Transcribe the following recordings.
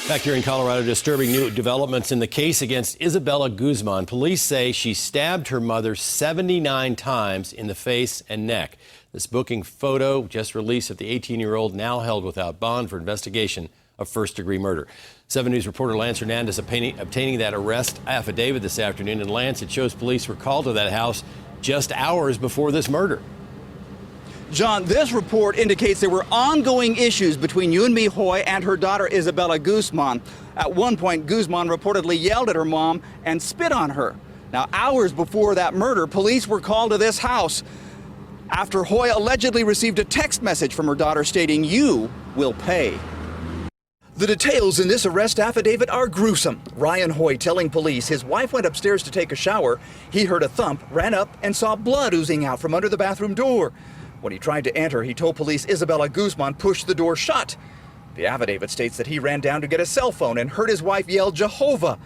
Back here in Colorado, disturbing new developments in the case against Isabella Guzman. Police say she stabbed her mother 79 times in the face and neck. This booking photo just released of the 18-year-old now held without bond for investigation of first-degree murder. 7 News reporter Lance Hernandez obtaining that arrest affidavit this afternoon. And Lance, it shows police were called to that house just hours before this murder. John, this report indicates there were ongoing issues between Yunmi Hoy and her daughter Isabella Guzman. At one point, Guzman reportedly yelled at her mom and spit on her. Now, hours before that murder, police were called to this house after Hoy allegedly received a text message from her daughter stating, "You will pay." The details in this arrest affidavit are gruesome. Ryan Hoy telling police his wife went upstairs to take a shower. He heard a thump, ran up, and saw blood oozing out from under the bathroom door. When he tried to enter, he told police Isabella Guzman pushed the door shut. The affidavit states that he ran down to get a cell phone and heard his wife yell, "Jehovah."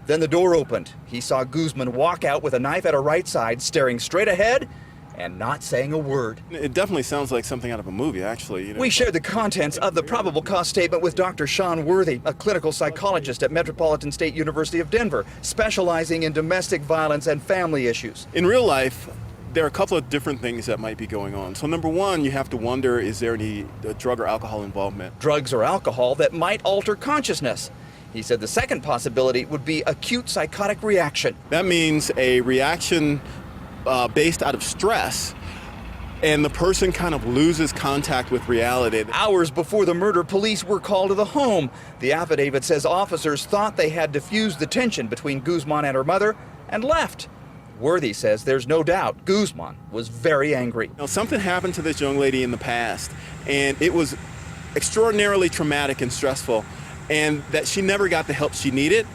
Then the door opened. He saw Guzman walk out with a knife at her right side, staring straight ahead and not saying a word. It definitely sounds like something out of a movie, actually. We shared the contents of the probable cause statement with Dr. Sean Worthy, a clinical psychologist at Metropolitan State University of Denver, specializing in domestic violence and family issues. In real life, there are a couple of different things that might be going on. So number one, you have to wonder, is there any drug or alcohol involvement? Drugs or alcohol that might alter consciousness. He said the second possibility would be acute psychotic reaction. That means a reaction based out of stress, and the person kind of loses contact with reality. Hours before the murder, police were called to the home. The affidavit says officers thought they had diffused the tension between Guzman and her mother and left. Worthy says there's no doubt Guzman was very angry. Now, something happened to this young lady in the past, and it was extraordinarily traumatic and stressful, and that she never got the help she needed.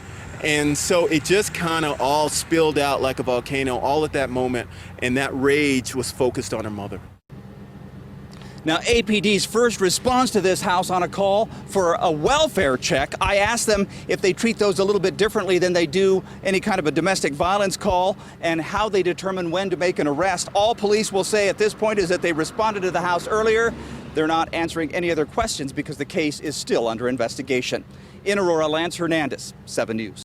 And so it just kind of all spilled out like a volcano all at that moment, and that rage was focused on her mother. Now, APD's first response to this house on a call for a welfare check. I asked them if they treat those a little bit differently than they do any kind of a domestic violence call, and how they determine when to make an arrest. All police will say at this point is that they responded to the house earlier. They're not answering any other questions because the case is still under investigation. In Aurora, Lance Hernandez, 7 News.